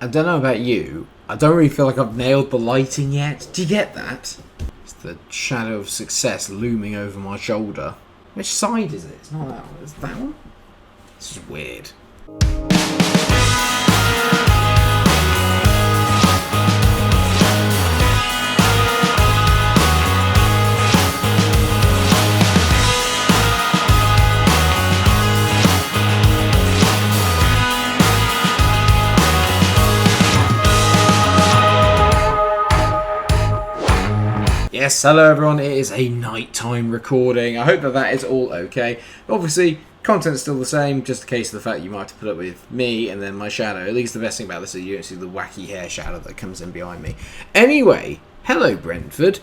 I don't know about you, I don't really feel like I've nailed the lighting yet. Do you get that? It's the shadow of success looming over my shoulder. Which side is it? It's not that one. Is it that one? This is weird. Yes, hello everyone, it is a nighttime recording. I hope that is all okay. Obviously, content's still the same, just in case of the fact you might have to put up with me and then my shadow. At least the best thing about this is you don't see the wacky hair shadow that comes in behind me. Anyway, hello Brentford.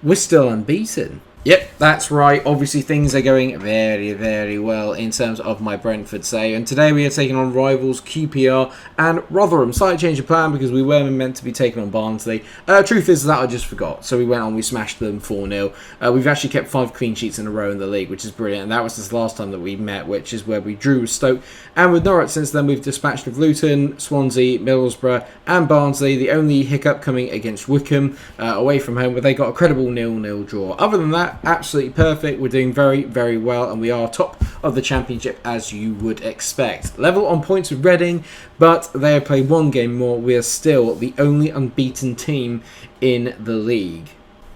We're still unbeaten. Yep, that's right. Obviously, things are going very, very well in terms of my Brentford save. And today we are taking on rivals QPR and Rotherham. Slight change of plan because we were meant to be taking on Barnsley. Truth is that I just forgot. So we went on, we smashed them 4-0. We've actually kept 5 clean sheets in a row in the league, which is brilliant. And that was this last time that we met, which is where we drew with Stoke. And with Norwich since then, we've dispatched of Luton, Swansea, Middlesbrough and Barnsley. The only hiccup coming against Wickham away from home, where they got a credible 0-0 draw. Other than that, absolutely perfect. We're doing very, very well, and we are top of the championship as you would expect. Level on points with Reading, but they have played one game more. We are still the only unbeaten team in the league,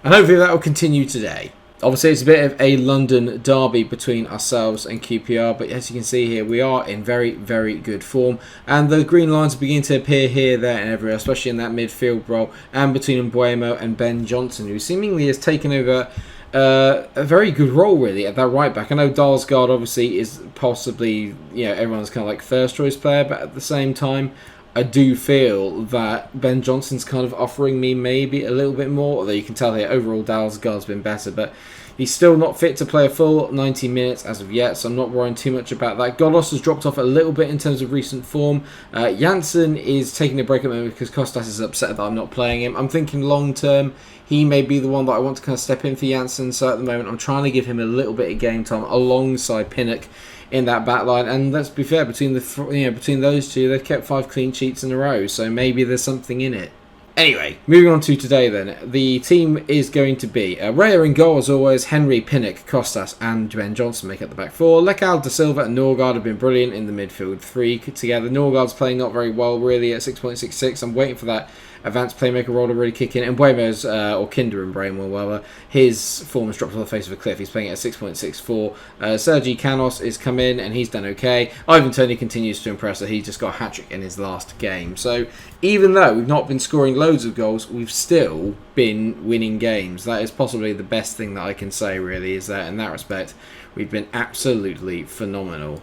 and hopefully that will continue today. Obviously, it's a bit of a London derby between ourselves and QPR, but as you can see here, we are in very, very good form. And the green lines are beginning to appear here, there and everywhere, especially in that midfield role, and between Wellmess and Ben Johnson, who seemingly has taken over a very good role, really, at that right back. I know Dalsgaard, obviously, is possibly, everyone's kind of like first choice player, but at the same time, I do feel that Ben Johnson's kind of offering me maybe a little bit more, although you can tell here overall Dalsgaard's been better, but he's still not fit to play a full 90 minutes as of yet, so I'm not worrying too much about that. Golos has dropped off a little bit in terms of recent form. Janssen is taking a break at the moment because Kostas is upset that I'm not playing him. I'm thinking long term, he may be the one that I want to kind of step in for Janssen, so at the moment I'm trying to give him a little bit of game time alongside Pinnock in that back line. And let's be fair, between those two, they've kept 5 clean sheets in a row, so maybe there's something in it. Anyway, moving on to today then. The team is going to be Raya in goal as always. Henry, Pinnock, Kostas and Ben Johnson make up the back 4. Lecal, Da Silva and Norgard have been brilliant in the midfield 3 together. Norgard's playing not very well really at 6.66. I'm waiting for that advanced playmaker role to really kick in. And Wellmess, or Kinder and Brainwell, whether his form has dropped off the face of a cliff. He's playing at 6.64. Sergi Canos is come in and he's done okay. Ivan Toney continues to impress. He just got a hat-trick in his last game. So even though we've not been scoring loads of goals, we've still been winning games. That is possibly the best thing that I can say, really, is that in that respect, we've been absolutely phenomenal.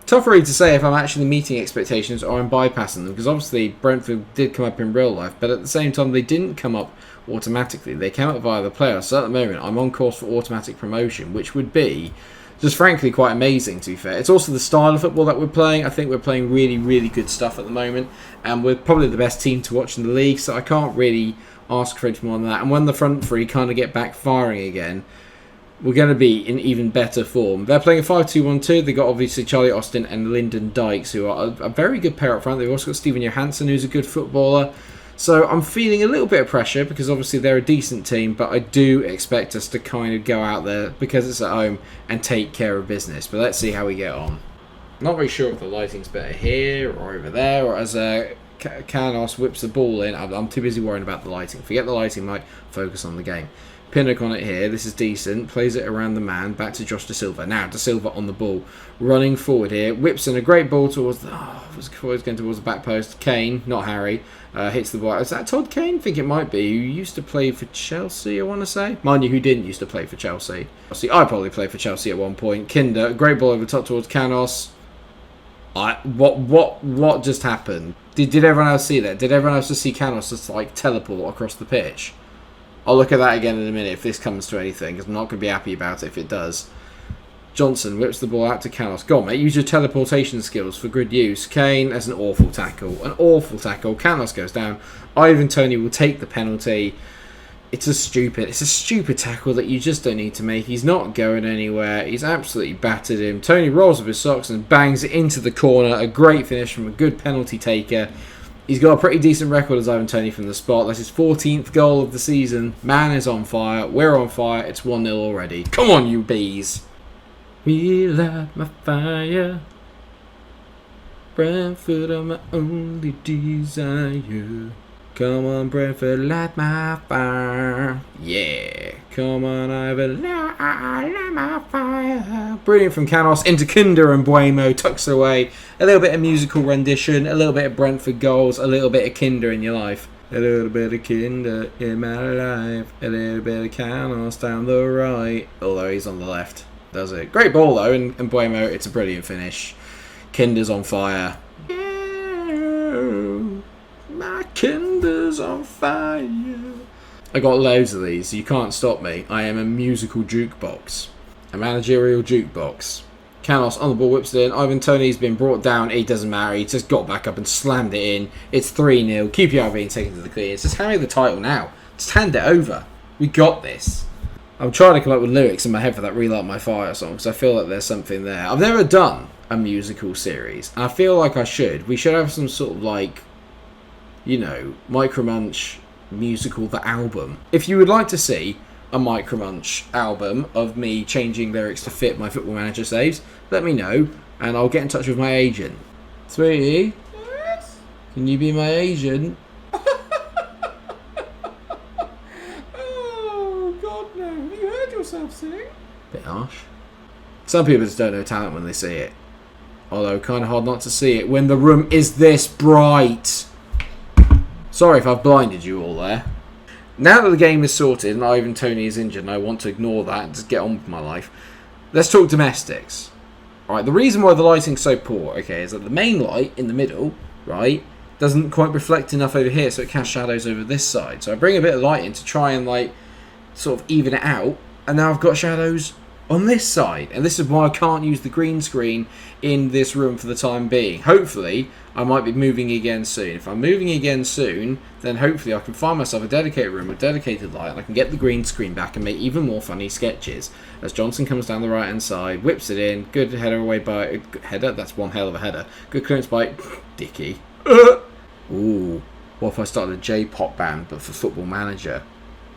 Tough really to say if I'm actually meeting expectations or I'm bypassing them, because obviously Brentford did come up in real life, but at the same time they didn't come up automatically. They came up via the playoffs, so at the moment I'm on course for automatic promotion, which would be just frankly quite amazing, to be fair. It's also the style of football that we're playing. I think we're playing really, really good stuff at the moment, and we're probably the best team to watch in the league, so I can't really ask for anything more than that. And when the front three kind of get back firing again, we're going to be in even better form. They're playing a 5-2-1-2. They've got obviously Charlie Austin and Lyndon Dykes, who are a very good pair up front. They've also got Stephen Johansson, who's a good footballer. So I'm feeling a little bit of pressure because obviously they're a decent team, but I do expect us to kind of go out there because it's at home and take care of business. But let's see how we get on. Not very sure if the lighting's better here or over there, or as Canos whips the ball in. I'm too busy worrying about the lighting. Forget the lighting, Mike. Focus on the game. Pinnock on it here. This is decent. Plays it around the man. Back to Josh Da Silva. Now Da Silva on the ball. Running forward here. Whips in a great ball towards the... was going towards the back post. Kane, not Harry, hits the ball. Is that Todd Kane? I think it might be. Who used to play for Chelsea, I want to say. Mind you, who didn't used to play for Chelsea. I probably played for Chelsea at one point. Kinder. Great ball over top towards Canos. What just happened? Did everyone else see that? Did everyone else just see Canos just like teleport across the pitch? I'll look at that again in a minute if this comes to anything, because I'm not going to be happy about it if it does. Johnson whips the ball out to Canos. Go on, mate. Use your teleportation skills for good use. Kane, that's an awful tackle. An awful tackle. Canos goes down. Ivan Toney will take the penalty. It's a stupid tackle that you just don't need to make. He's not going anywhere. He's absolutely battered him. Toney rolls up his socks and bangs it into the corner. A great finish from a good penalty taker. He's got a pretty decent record as Ivan Toney from the spot. That's his 14th goal of the season. Man is on fire. We're on fire. It's 1-0 already. Come on, you bees. We light my fire. Brentford are my only desire. Come on, Brentford, light my fire. Yeah. Come on, Ivan, light my fire. Brilliant from Canos into Kinder and Buemo. Tucks away. A little bit of musical rendition. A little bit of Brentford goals. A little bit of Kinder in your life. A little bit of Kinder in my life. A little bit of Canos down the right. Although he's on the left. Does it. Great ball, though. And Buemo, it's a brilliant finish. Kinder's on fire. My Kinder's on fire. I got loads of these. You can't stop me. I am a musical jukebox. A managerial jukebox. Canos on the ball, whips it in. Ivan Toney's been brought down. It doesn't matter. He just got back up and slammed it in. It's 3-0. QPR being taken to the clear. Just hand me the title now. Just hand it over. We got this. I'm trying to come up with lyrics in my head for that Relight My Fire song because I feel like there's something there. I've never done a musical series. And I feel like I should. We should have some sort of like, you know, Micromunch musical, the album. If you would like to see a Micromunch album of me changing lyrics to fit my Football Manager saves, let me know and I'll get in touch with my agent. Sweetie? Yes? Can you be my agent? Oh, God, no. Have you heard yourself sing? Bit harsh. Some people just don't know talent when they see it. Although, kind of hard not to see it when the room is this bright. Sorry if I've blinded you all there. Now that the game is sorted and Ivan Toney is injured and I want to ignore that and just get on with my life, let's talk domestics. Alright, the reason why the lighting's so poor, okay, is that the main light in the middle, right, doesn't quite reflect enough over here, so it casts shadows over this side. So I bring a bit of light in to try and, like, sort of even it out, and now I've got shadows on this side. And this is why I can't use the green screen in this room for the time being. Hopefully, I might be moving again soon. If I'm moving again soon, then hopefully I can find myself a dedicated room with dedicated light and I can get the green screen back and make even more funny sketches. As Johnson comes down the right hand side, whips it in, good header away by... Header? That's one hell of a header. Good clearance by... Dicky. Ooh. What if I started a J-pop band but for Football Manager?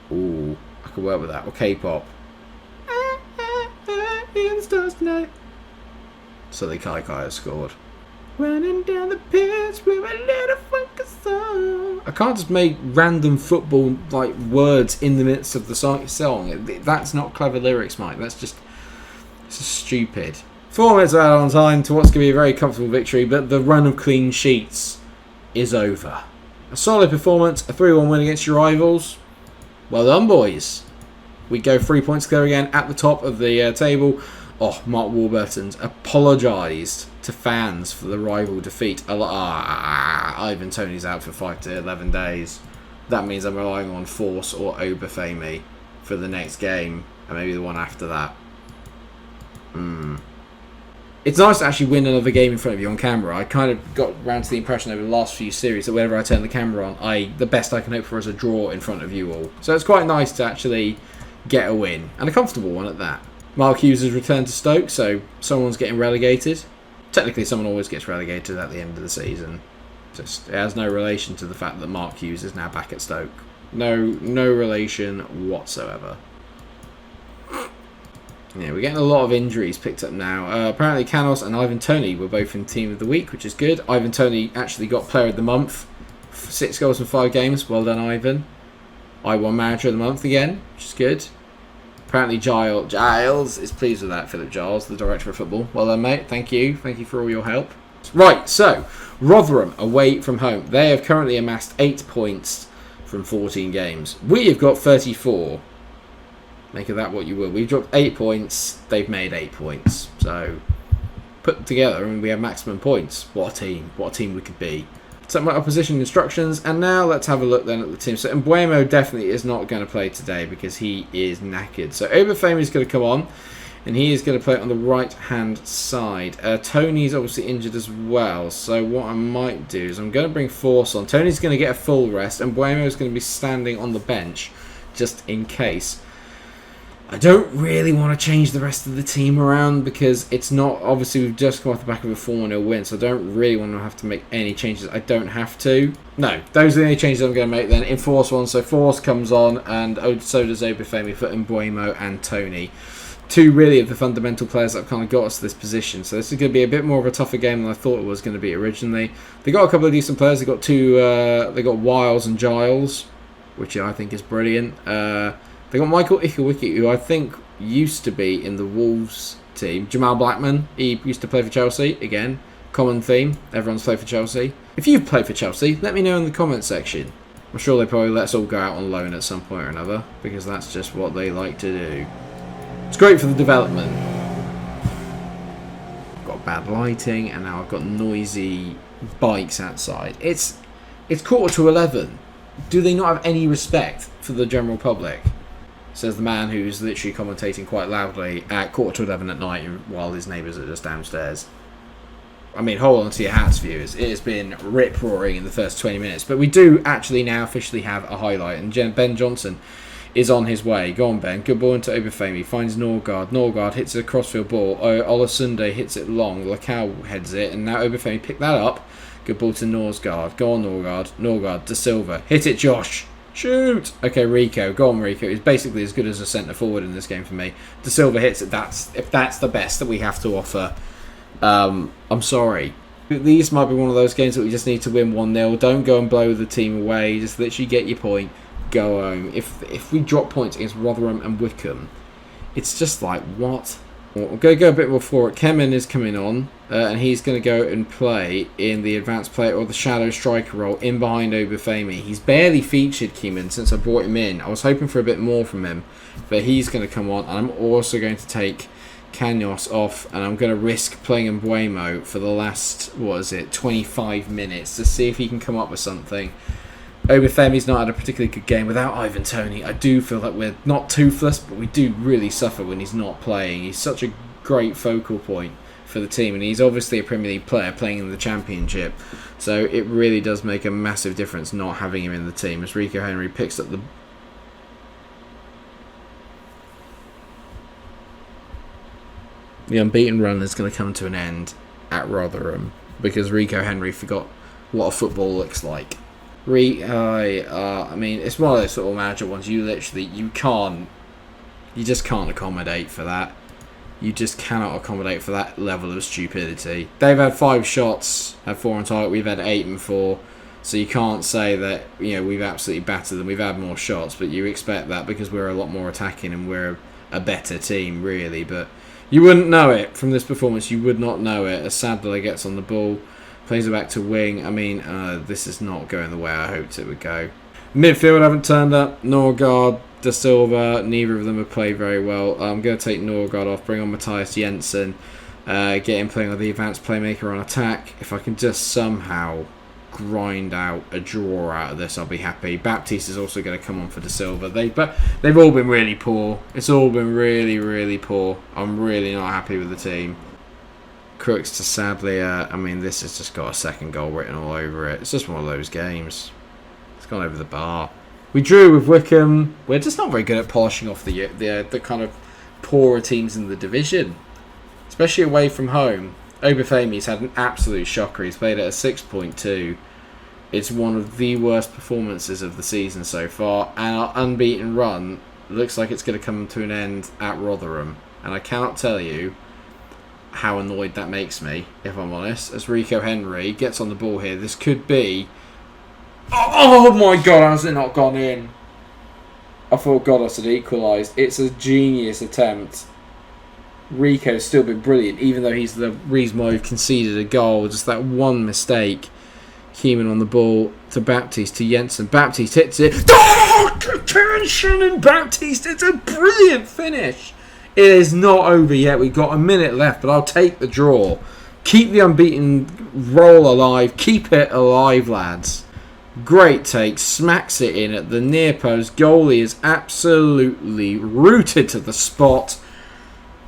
Ooh. I could work with that. Or K-pop. So the Kai has scored. Running down the pitch with a little funky song. I can't just make random football like words in the midst of the song. That's not clever lyrics, Mike. That's just stupid. 4 minutes of add-on time to what's going to be a very comfortable victory, but the run of clean sheets is over. A solid performance, a 3-1 win against your rivals. Well done, boys. We go 3 points clear again at the top of the table. Oh, Mark Warburton's apologised to fans for the rival defeat. Ivan Toney's out for 5 to 11 days. That means I'm relying on Force or Obafemi for the next game, and maybe the one after that. It's nice to actually win another game in front of you on camera. I kind of got round to the impression over the last few series that whenever I turn the camera on, the best I can hope for is a draw in front of you all. So it's quite nice to actually get a win, and a comfortable one at that. Mark Hughes has returned to Stoke, so someone's getting relegated. Technically, someone always gets relegated at the end of the season. Just it has no relation to the fact that Mark Hughes is now back at Stoke. No relation whatsoever. Yeah, we're getting a lot of injuries picked up now. Apparently, Canos and Ivan Toney were both in Team of the Week, which is good. Ivan Toney actually got Player of the Month. 6 goals in 5 games. Well done, Ivan. I won Manager of the Month again, which is good. Apparently Giles is pleased with that, Philip Giles, the Director of Football. Well done, mate. Thank you. Thank you for all your help. Right, so, Rotherham away from home. They have currently amassed 8 points from 14 games. We have got 34. Make of that what you will. We've dropped 8 points. They've made 8 points. So, put together and we have maximum points. What a team. What a team we could be. Set my opposition instructions, and now let's have a look then at the team. So Mbuemo definitely is not going to play today because he is knackered. So Obafemi is going to come on, and he is going to play on the right-hand side. Tony's obviously injured as well, so what I might do is I'm going to bring Force on. Tony's going to get a full rest, and Mbuemo is going to be standing on the bench just in case. I don't really want to change the rest of the team around because it's not... Obviously, we've just come off the back of a 4-0 win, so I don't really want to have to make any changes. I don't have to. No, those are the only changes I'm going to make then. Enforce one, so Force comes on, and so does Obafemi for Mbuemo and Tony. Two really of the fundamental players that have kind of got us to this position. So this is going to be a bit more of a tougher game than I thought it was going to be originally. They got a couple of decent players. They got they got Wiles and Giles, which I think is brilliant. They got Michael Ikawiki, who I think used to be in the Wolves team. Jamal Blackman, he used to play for Chelsea. Again, common theme. Everyone's played for Chelsea. If you've played for Chelsea, let me know in the comment section. I'm sure they probably let us all go out on loan at some point or another, because that's just what they like to do. It's great for the development. I've got bad lighting, and now I've got noisy bikes outside. It's 11:15. Do they not have any respect for the general public? Says the man who's literally commentating quite loudly at 11:15 at night while his neighbours are just downstairs. I mean, hold on to your hats, viewers. It has been rip-roaring in the first 20 minutes. But we do actually now officially have a highlight. And Ben Johnson is on his way. Go on, Ben. Good ball into Obafemi. Finds Norgard. Norgard hits a crossfield ball. Olasunde hits it long. Lacau heads it. And now Obafemi picked that up. Good ball to Norsgaard. Go on, Norgard. Norgard. De Silva. Hit it, Josh. Shoot! Okay, Rico. Go on, Rico. He's basically as good as a centre forward in this game for me. De Silva hits it. If that's the best that we have to offer, I'm sorry. These might be one of those games that we just need to win 1-0. Don't go and blow the team away. Just literally get your point. Go home. If we drop points against Rotherham and Wickham, it's just like, what? We're going to go a bit more forward. Kemen is coming on, and he's going to go and play in the advanced player or the shadow striker role in behind Obafemi. He's barely featured, Kemen, since I brought him in. I was hoping for a bit more from him, but he's going to come on, and I'm also going to take Canos off, and I'm going to risk playing Mbuemo for the last, 25 minutes to see if he can come up with something. Obafemi's not had a particularly good game without Ivan Toney. I do feel like we're not toothless, but we do really suffer when he's not playing. He's such a great focal point for the team, and he's obviously a Premier League player playing in the Championship, so it really does make a massive difference not having him in the team as Rico Henry picks up the unbeaten run is going to come to an end at Rotherham because Rico Henry forgot what a football looks like. I mean, it's one of those sort of manager ones. You just can't accommodate for that. You just cannot accommodate for that level of stupidity. They've had 5 shots, had 4 on target. We've had 8 and 4. So you can't say that we've absolutely battered them. We've had more shots, but you expect that because we're a lot more attacking and we're a better team, really. But you wouldn't know it from this performance. You would not know it as Sadler gets on the ball. Plays it back to wing. I mean, this is not going the way I hoped it would go. Midfield haven't turned up. Norgard, De Silva, neither of them have played very well. I'm going to take Norgard off, bring on Matthias Jensen, get him playing with the advanced playmaker on attack. If I can just somehow grind out a draw out of this, I'll be happy. Baptiste is also going to come on for De Silva. They've all been really poor. It's all been really, really poor. I'm really not happy with the team. Crooks to Sadler. I mean, this has just got a second goal written all over it. It's just one of those games. It's gone over the bar. We drew with Wickham. We're just not very good at polishing off the kind of poorer teams in the division, especially away from home. Obafemi's had an absolute shocker. He's played at a 6.2. It's one of the worst performances of the season so far, and our unbeaten run looks like it's going to come to an end at Rotherham. And I cannot tell you how annoyed that makes me, if I'm honest, as Rico Henry gets on the ball here. This could be... Oh my god, has it not gone in? I thought Godos had equalised. It's a genius attempt. Rico's still been brilliant, even though he's the reason why we've conceded a goal. Just that one mistake. Keeman on the ball to Baptiste, to Jensen. Baptiste hits it. Oh, attention in Baptiste. It's a brilliant finish. It is not over yet. We've got a minute left, but I'll take the draw. Keep the unbeaten roll alive. Keep it alive, lads. Great take. Smacks it in at the near post. Goalie is absolutely rooted to the spot.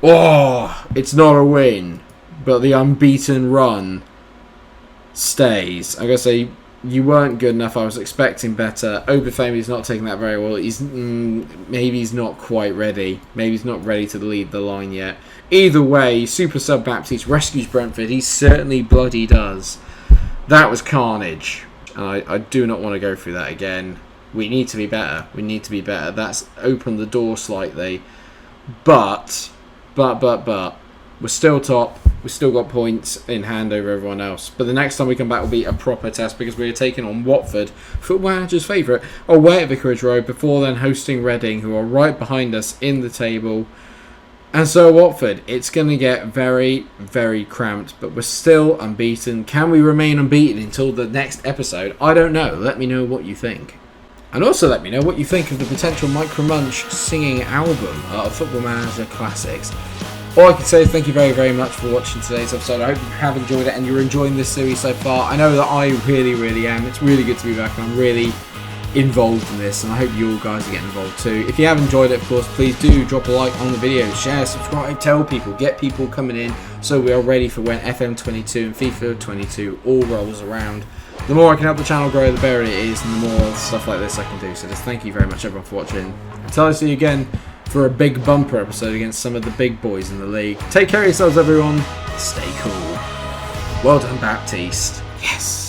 Oh, it's not a win, but the unbeaten run stays. I'm going to say You weren't good enough. I was expecting better. Obafemi's not taking that very well. Maybe he's not quite ready. Maybe he's not ready to lead the line yet. Either way, Super Sub Baptiste rescues Brentford. He certainly bloody does. That was carnage. And I do not want to go through that again. We need to be better. We need to be better. That's opened the door slightly. But, we're still top. We've still got points in hand over everyone else. But the next time we come back will be a proper test because we are taking on Watford, Football Manager's favourite, away at Vicarage Road, before then hosting Reading, who are right behind us in the table. And so Watford, it's going to get very, very cramped, but we're still unbeaten. Can we remain unbeaten until the next episode? I don't know. Let me know what you think. And also let me know what you think of the potential Micro Munch singing album of Football Manager Classics. All I can say is thank you very, very much for watching today's episode. I hope you have enjoyed it and you're enjoying this series so far. I know that I really, really am. It's really good to be back and I'm really involved in this, and I hope you all guys are getting involved too. If you have enjoyed it, of course, please do drop a like on the video, share, subscribe, tell people, get people coming in so we are ready for when FM22 and FIFA 22 all rolls around. The more I can help the channel grow, the better it is, and the more stuff like this I can do. So just thank you very much everyone for watching. Until I see you again for a big bumper episode against some of the big boys in the league. Take care of yourselves everyone, stay cool. Well done Baptiste. Yes.